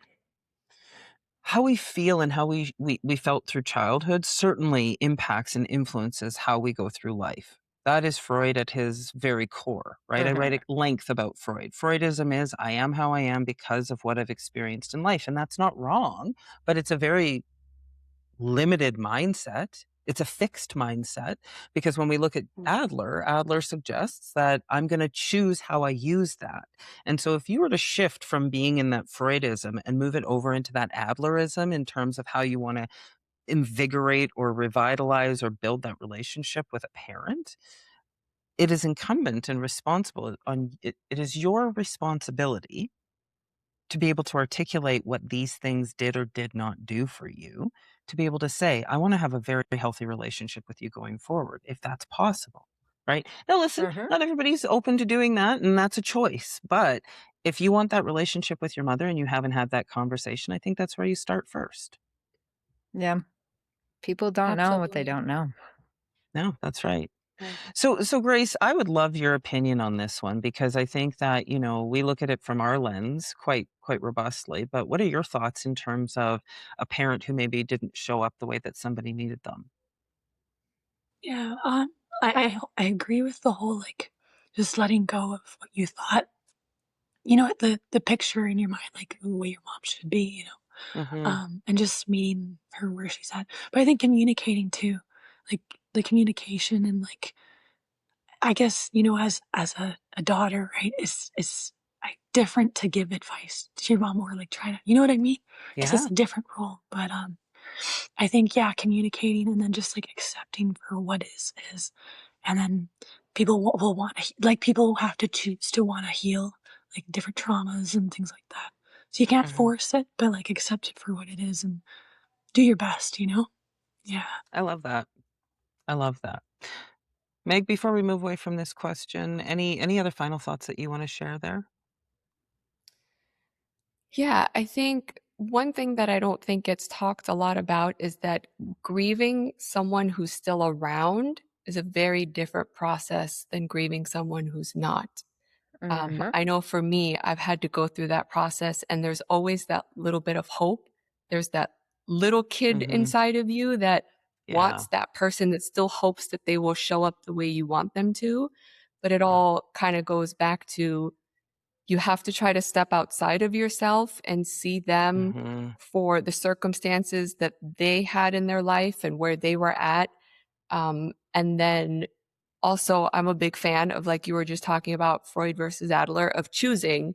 how we feel and how we felt through childhood certainly impacts and influences how we go through life. That is Freud at his very core, right? I write Mhm. at length about Freud. Freudism is I am how I am because of what I've experienced in life. And that's not wrong, but it's a very limited mindset. It's a fixed mindset because when we look at Mm. Adler suggests that I'm going to choose how I use that. And so if you were to shift from being in that Freudism and move it over into that Adlerism in terms of how you want to invigorate or revitalize or build that relationship with a parent, it is incumbent and responsible on it is your responsibility to be able to articulate what these things did or did not do for you, to be able to say, I want to have a very healthy relationship with you going forward, if that's possible. Right. Now, listen, Mhm. not everybody's open to doing that, and that's a choice. But if you want that relationship with your mother and you haven't had that conversation, I think that's where you start first. Yeah. People don't know what they Absolutely. don't know. No, that's right. Right. So Grace, I would love your opinion on this one because I think that, we look at it from our lens quite robustly, but what are your thoughts in terms of a parent who maybe didn't show up the way that somebody needed them? Yeah. I agree with the whole like just letting go of what you thought. The picture in your mind, like the way your mom should be. Mhm. And just meeting her where she's at. But I think communicating too, like the communication and like I guess as a daughter, right, is different to give advice to your mom, or like try to, you know what I mean? Because it's Yeah. a different role. But I think, yeah, communicating and then just like accepting for what is. And then people will want to, like, people have to choose to want to heal like different traumas and things like that. So you can't force it, but like accept it for what it is and do your best, you know? Yeah. I love that. I love that. Meg, before we move away from this question, any other final thoughts that you want to share there? Yeah, I think one thing that I don't think gets talked a lot about is that grieving someone who's still around is a very different process than grieving someone who's not. I know for me, I've had to go through that process, and there's always that little bit of hope. There's that little kid inside of you that wants that person, that still hopes that they will show up the way you want them to. But it all kind of goes back to, you have to try to step outside of yourself and see them for the circumstances that they had in their life and where they were at. And then also, I'm a big fan of, like you were just talking about, Freud versus Adler, of choosing,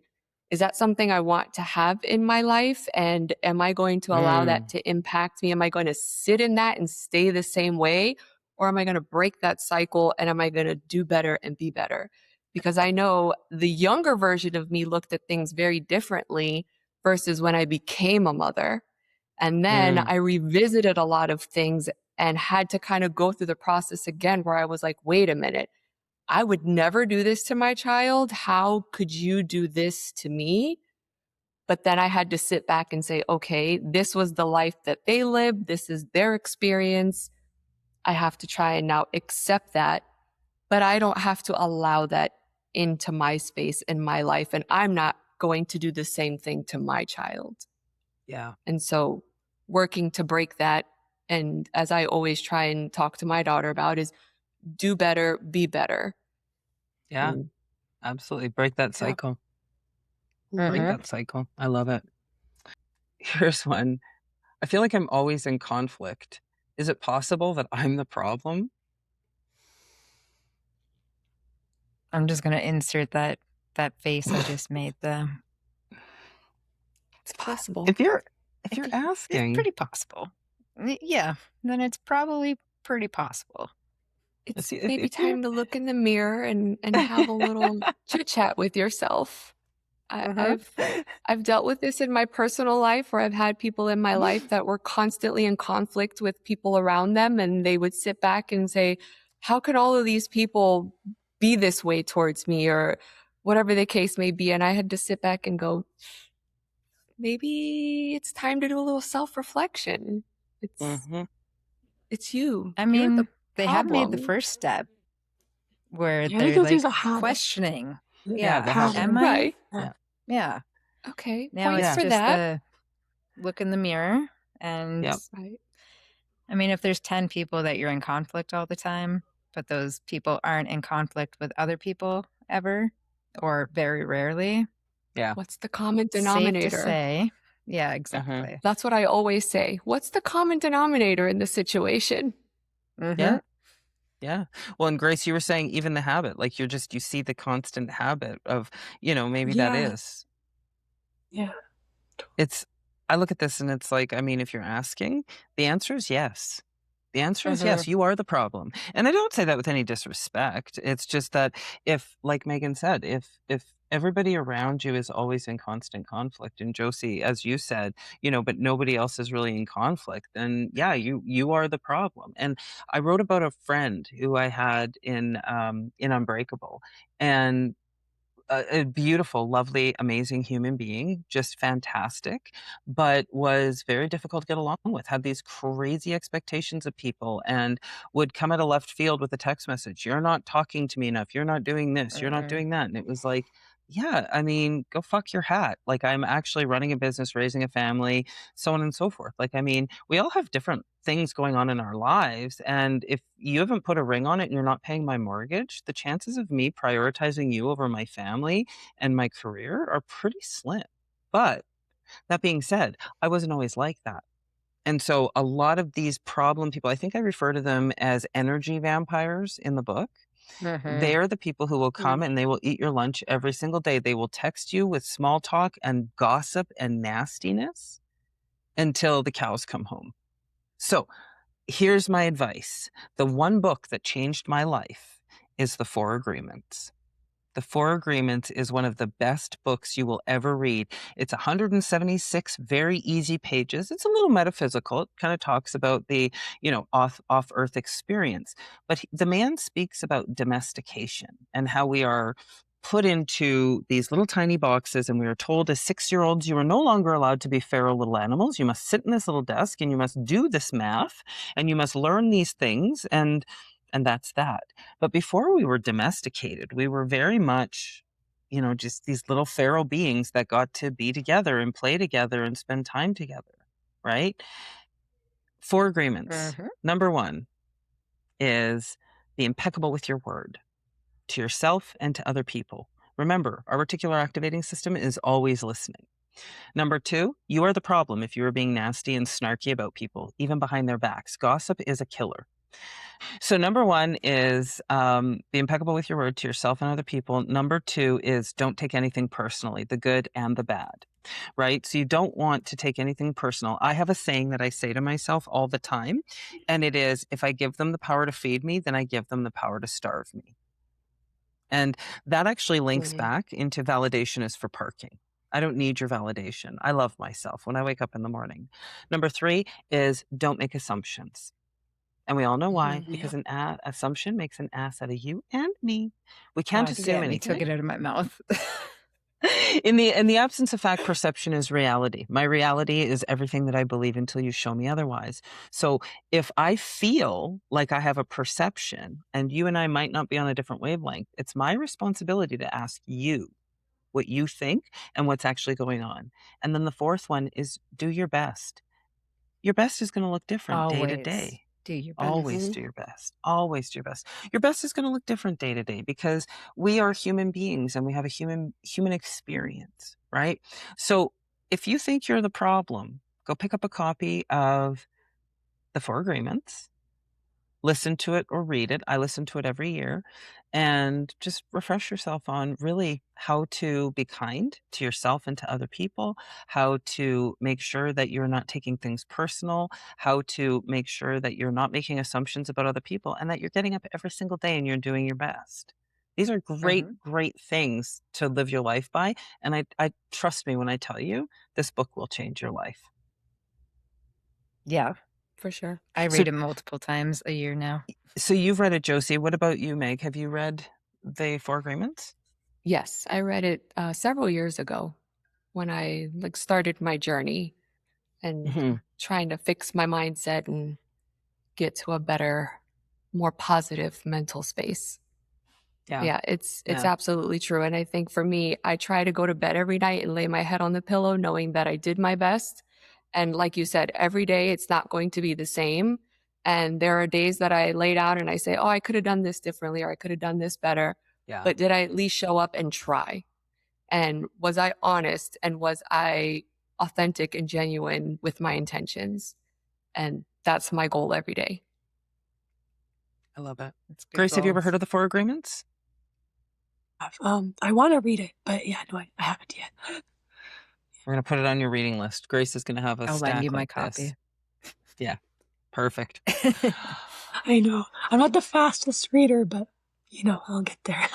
is that something I want to have in my life? And am I going to allow that to impact me? Am I going to sit in that and stay the same way? Or am I going to break that cycle, and am I going to do better and be better? Because I know the younger version of me looked at things very differently versus when I became a mother. And then I revisited a lot of things and had to kind of go through the process again, where I was like, wait a minute, I would never do this to my child. How could you do this to me? But then I had to sit back and say, okay, this was the life that they lived. This is their experience. I have to try and now accept that, but I don't have to allow that into my space in my life. And I'm not going to do the same thing to my child. Yeah. And so working to break that, and as I always try and talk to my daughter about, is do better, be better. Yeah. Absolutely. Break that cycle. Break that cycle. I love it. Here's one. I feel like I'm always in conflict. Is it possible that I'm the problem? I'm just gonna insert that face I just made. It's possible. If you're It's asking, pretty possible. Yeah, then it's probably pretty possible. It's if maybe you're- time to look in the mirror and have a little chit chat with yourself. I've dealt with this in my personal life, where I've had people in my life that were constantly in conflict with people around them, and they would sit back and say, how could all of these people be this way towards me, or whatever the case may be? And I had to sit back and go, maybe it's time to do a little self-reflection. It's you. I You're mean, the they have made the problem. first step where Yeah, they're because like there's a habit. questioning. Yeah, the habit. Am I? Right. Yeah. Okay. Now Points it's for just that. the look in the mirror. And Right. I mean, if there's 10 people that you're in conflict all the time, but those people aren't in conflict with other people ever, or very rarely, What's the common safe denominator? to say. Yeah, exactly. That's what I always say. What's the common denominator in the situation? Yeah. Yeah. Well, and Grace, you were saying even the habit, like you see the constant habit of, maybe that Yeah. is. Yeah. I look at this and it's like, I mean, if you're asking, the answer is yes. The answer is yes, you are the problem. And I don't say that with any disrespect. It's just that if, like Megan said, if everybody around you is always in constant conflict, and Josie, as you said, but nobody else is really in conflict, then yeah, you are the problem. And I wrote about a friend who I had in Unbreakable, and a beautiful, lovely, amazing human being, just fantastic, but was very difficult to get along with, had these crazy expectations of people, and would come out of left field with a text message. You're not talking to me enough. You're not doing this. You're not doing that. And it was like, yeah, I mean, go fuck your hat. Like, I'm actually running a business, raising a family, so on and so forth. Like, I mean, we all have different things going on in our lives. And if you haven't put a ring on it and you're not paying my mortgage, the chances of me prioritizing you over my family and my career are pretty slim. But that being said, I wasn't always like that. And so a lot of these problem people, I think I refer to them as energy vampires in the book. They're the people who will come and they will eat your lunch every single day. They will text you with small talk and gossip and nastiness until the cows come home. So here's my advice. The one book that changed my life is The Four Agreements. The Four Agreements is one of the best books you will ever read. It's 176 very easy pages. It's a little metaphysical. It kind of talks about the, off-earth experience. But the man speaks about domestication and how we are put into these little tiny boxes, and we are told as 6-year-olds, you are no longer allowed to be feral little animals. You must sit in this little desk and you must do this math and you must learn these things, and that's that. But before we were domesticated, we were very much, just these little feral beings that got to be together and play together and spend time together, right? 4 agreements. Number 1 is be impeccable with your word to yourself and to other people. Remember, our reticular activating system is always listening. Number 2, you are the problem if you are being nasty and snarky about people, even behind their backs. Gossip is a killer. So number 1 is be impeccable with your word to yourself and other people. Number 2 is don't take anything personally, the good and the bad, right? So you don't want to take anything personal. I have a saying that I say to myself all the time, and it is, if I give them the power to feed me, then I give them the power to starve me. And that actually links back into validation is for parking. I don't need your validation. I love myself when I wake up in the morning. Number 3 is don't make assumptions. And we all know why, because an assumption makes an ass out of you and me. We can't assume anything. You took it out of my mouth. In the absence of fact, perception is reality. My reality is everything that I believe until you show me otherwise. So if I feel like I have a perception and you and I might not be on a different wavelength, it's my responsibility to ask you what you think and what's actually going on. And then the 4th one is do your best. Your best is going to look different day to day. Do your best. Always do your best. Always do your best. Your best is going to look different day to day because we are human beings and we have a human experience, right? So if you think you're the problem, go pick up a copy of The 4 Agreements, listen to it or read it. I listen to it every year, and just refresh yourself on really how to be kind to yourself and to other people, how to make sure that you're not taking things personal, how to make sure that you're not making assumptions about other people, and that you're getting up every single day and you're doing your best. These are great things to live your life by. And I trust me when I tell you, this book will change your life. Yeah. For sure. I read it multiple times a year now. So you've read it, Josie. What about you, Meg? Have you read The 4 Agreements? Yes, I read it several years ago when I started my journey and trying to fix my mindset and get to a better, more positive mental space. Yeah, it's absolutely true. And I think for me, I try to go to bed every night and lay my head on the pillow knowing that I did my best. And like you said, every day it's not going to be the same. And there are days that I lay down and I say, oh, I could have done this differently, or I could have done this better. Yeah. But did I at least show up and try? And was I honest? And was I authentic and genuine with my intentions? And that's my goal every day. I love it. Grace, have you ever heard of The 4 Agreements? I want to read it, but no, I haven't yet. We're going to put it on your reading list. Grace is going to have a I'll stack lend you my like copy. This. Yeah, perfect. I know. I'm not the fastest reader, but, I'll get there.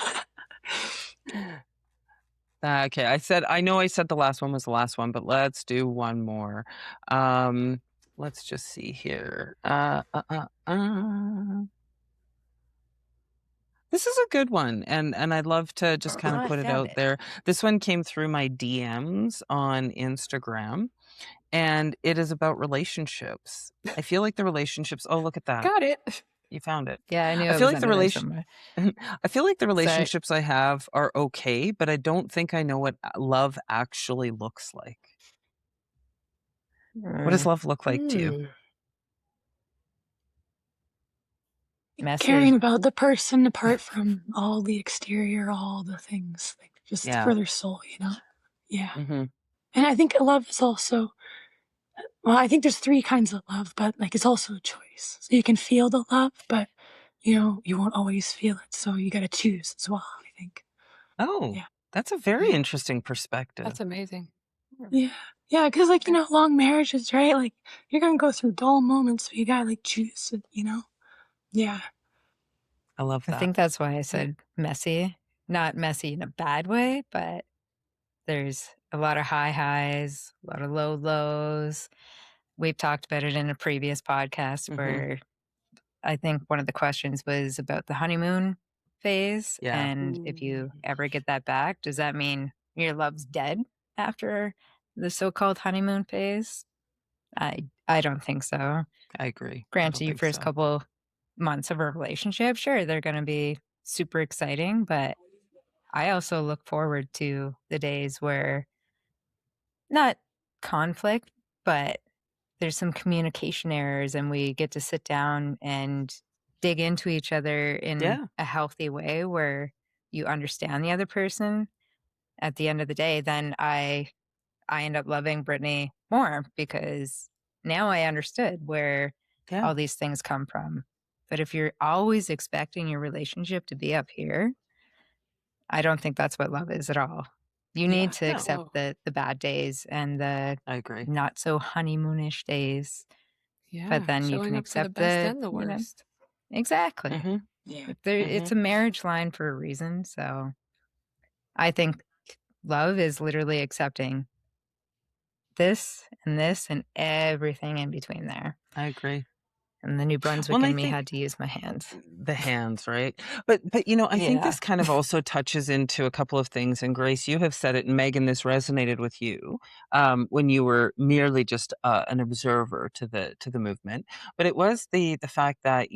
Okay, I know I said the last one was the last one, but let's do one more. Let's just see here. This is a good one, and I'd love to just kind of put it out there. This one came through my DMs on Instagram, and it is about relationships. I feel like the relationships. Oh, look at that! Got it. You found it. Yeah, I knew. I feel like I feel like the relationships I have are okay, but I don't think I know what love actually looks like. What does love look like to you? Messy. Caring about the person apart from all the exterior, all the things, just for their soul, Yeah. Mm-hmm. And I think love is also, I think there's 3 kinds of love, but it's also a choice. So you can feel the love, but you won't always feel it. So you got to choose as well, I think. Oh, Yeah. that's a very interesting perspective. That's amazing. Yeah. Yeah, because like, long marriages, right? Like you're gonna go through dull moments, but you gotta like choose it, Yeah. I love I that. think that's why I said messy. Not messy in a bad way, but there's a lot of high highs, a lot of low lows. We've talked about it in a previous podcast where I think one of the questions was about the honeymoon phase. Yeah. And if you ever get that back, does that mean your love's dead after the so-called honeymoon phase? I don't think so. I agree. Granted, your first couple months of a relationship, sure, they're going to be super exciting, but I also look forward to the days where not conflict, but there's some communication errors and we get to sit down and dig into each other in a healthy way where you understand the other person. At the end of the day, then I end up loving Brittany more because now I understood where all these things come from. But if you're always expecting your relationship to be up here, I don't think that's what love is at all. You need to accept the bad days and the I agree. not so honeymoonish days. Yeah, but then you showing can up for the accept best and the you know, worst. exactly. Yeah. It's a marriage line for a reason. So I think love is literally accepting this and everything in between there. I agree. And the New Brunswick Well, in me had to use my hands. The hands, right? But I think this kind of also touches into a couple of things. And Grace, you have said it, and Megan, this resonated with you when you were merely just an observer to the movement. But it was the fact that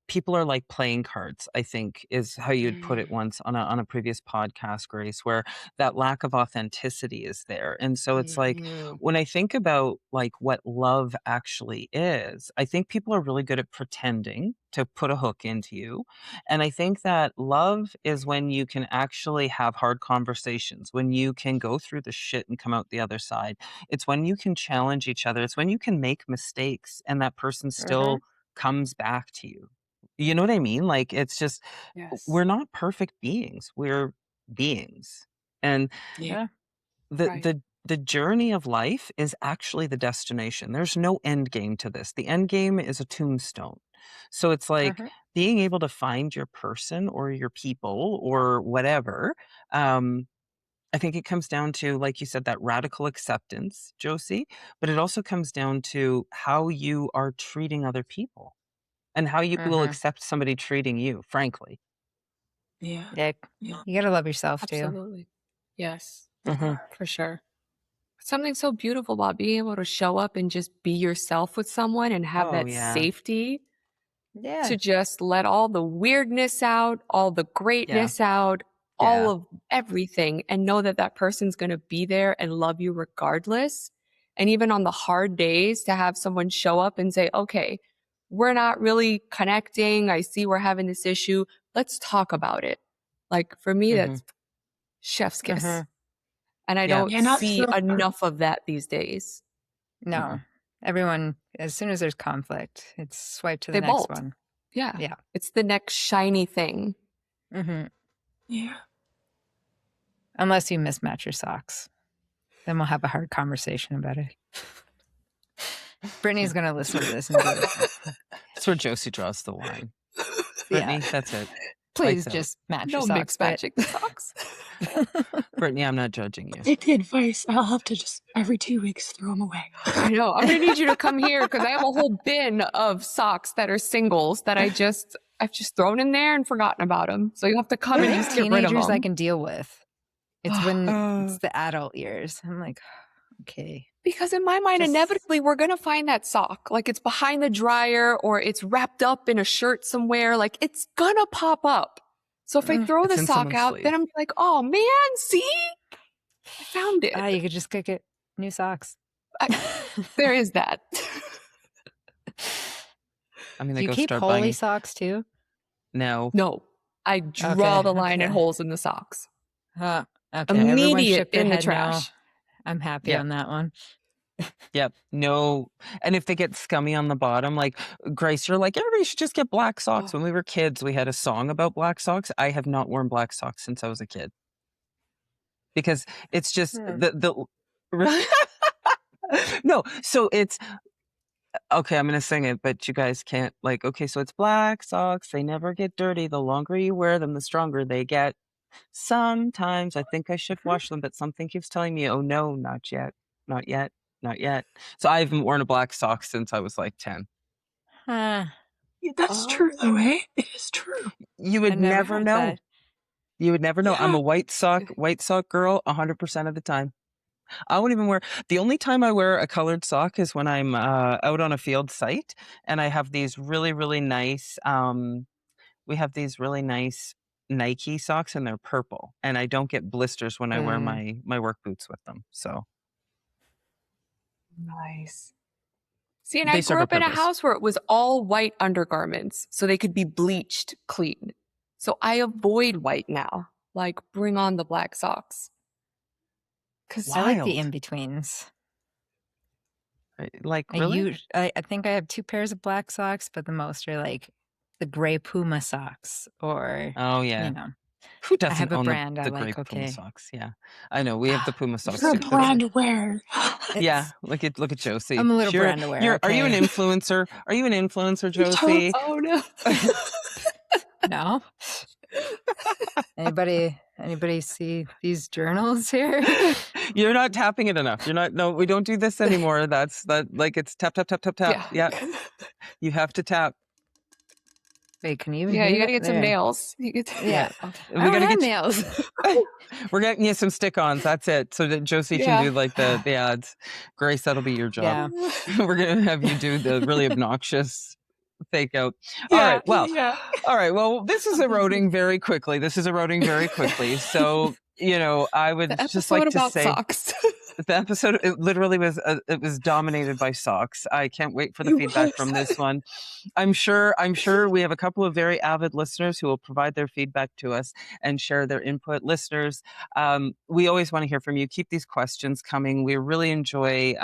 people are like playing cards, I think, is how you'd put it once on a previous podcast, Grace, where that lack of authenticity is there. And so it's like when I think about like what love actually is, I think people are really good at pretending to put a hook into you. And I think that love is when you can actually have hard conversations, when you can go through the shit and come out the other side. It's when you can challenge each other. It's when you can make mistakes and that person still comes back to you. You know what I mean? Like, it's just, we're not perfect beings. We're beings. And the journey of life is actually the destination. There's no end game to this. The end game is a tombstone. So it's like being able to find your person or your people or whatever. I think it comes down to, like you said, that radical acceptance, Josie, but it also comes down to how you are treating other people. And how you will accept somebody treating you, frankly. Yeah. You got to love yourself too. Absolutely. Yes, for sure. Something so beautiful about being able to show up and just be yourself with someone and have that safety to just let all the weirdness out, all the greatness out, all of everything, and know that that person's going to be there and love you regardless. And even on the hard days, to have someone show up and say, okay, we're not really connecting. I see we're having this issue. Let's talk about it. Like for me, that's chef's kiss. And I don't see enough of that these days. No. Everyone, as soon as there's conflict, it's swipe to the next one. Yeah. It's the next shiny thing. Yeah. Unless you mismatch your socks. Then we'll have a hard conversation about it. Brittany's going to listen to this and do it. That's where Josie draws the line. Brittany, that's it. Please just match your socks. No mix matching the socks. Brittany, I'm not judging you. Take the advice. I'll have to just every 2 weeks throw them away. I know. I'm going to need you to come here because I have a whole bin of socks that are singles that I've just thrown in there and forgotten about them. So you have to come and just get rid of them. Teenagers I can deal with. It's when it's the adult years. I'm like, okay. Because in my mind, inevitably, we're going to find that sock. Like it's behind the dryer or it's wrapped up in a shirt somewhere. Like it's going to pop up. So if I throw the sock out, then I'm like, oh man, see? I found it. You could just go get new socks. There is that. I mean, do you keep holy socks too? No. I draw the line and holes in the socks. Okay. Immediate in the trash. No. I'm happy on that one. Yep. No. And if they get scummy on the bottom, like Grace, you're like, everybody should just get black socks. Oh. When we were kids, we had a song about black socks. I have not worn black socks since I was a kid. Because it's just the really no. So it's okay, I'm gonna sing it, but you guys can't like, okay, so it's black socks, they never get dirty. The longer you wear them, the stronger they get. Sometimes I think I should wash them, but something keeps telling me, oh no, not yet, not yet, not yet. So I haven't worn a black sock since I was like 10. Huh. Yeah, that's true though, eh? It is true. You would I never never heard know. that. You would never know. I'm Yeah. a white sock girl 100% of the time. I won't even wear, the only time I wear a colored sock is when I'm out on a field site and I have these really, really nice, we have these really nice Nike socks and they're purple and I don't get blisters when I wear my work boots with them. So Nice. See, and they I serve grew a up in a purpose. house where it was all white undergarments, so they could be bleached clean. So I avoid white now. Like, bring on the black socks. Because I like the Wild. in-betweens. Like, really? I think I have 2 pairs of black socks, but the most are like the gray Puma socks or, Oh, yeah. you know, Who I doesn't have a own brand the I gray like, Puma okay. socks? Yeah. I know. We have the Puma socks You're a too. brand aware. Yeah. Look at Josie. I'm a little You're- brand aware, you're- Are you an okay. influencer? Are you an influencer, You told- Josie? oh no. No? Anybody see these journals here? You're not tapping it enough. You're not. No, we don't do this anymore. That's like it's tap tap tap tap tap. Yeah. You have to tap. Wait, can you even Yeah, hear you gotta that? get some There. nails. You get Yeah. We I don't gotta have get nails. We're getting you some stick-ons. That's it. So that Josie Yeah. can do like the ads. Grace, that'll be your job. Yeah. We're gonna have you do the really obnoxious fake out. Yeah, All right. Well, yeah. all right. Well, this is eroding very quickly. So, I would The just episode like to about say socks. the episode, it literally was, it was dominated by socks. I can't wait for the It feedback was. from this one. I'm sure we have a couple of very avid listeners who will provide their feedback to us and share their input. Listeners, we always want to hear from you. Keep these questions coming. We really enjoy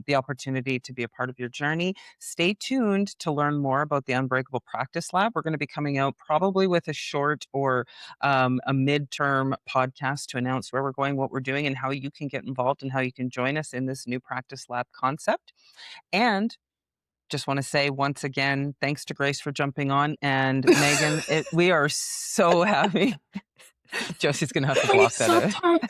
the opportunity to be a part of your journey. Stay tuned to learn more about the Unbreakable Practice Lab. We're going to be coming out probably with a short or a midterm podcast to announce where we're going, what we're doing, and how you can get involved and how you can join us in this new practice lab concept. And just want to say once again, thanks to Grace for jumping on. And Megan, we are so happy. Josie's going to have to block that out.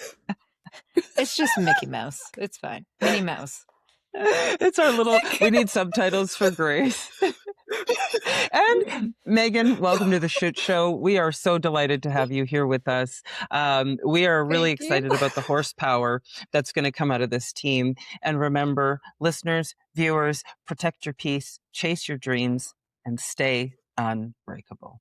It's just Mickey Mouse. It's fine. Minnie Mouse. It's our little, we need subtitles for Grace. And Megan, welcome to the Shoot Show. We are so delighted to have you here with us. We are really Thank you. excited about the horsepower that's going to come out of this team. And remember, listeners, viewers, protect your peace, chase your dreams, and stay unbreakable.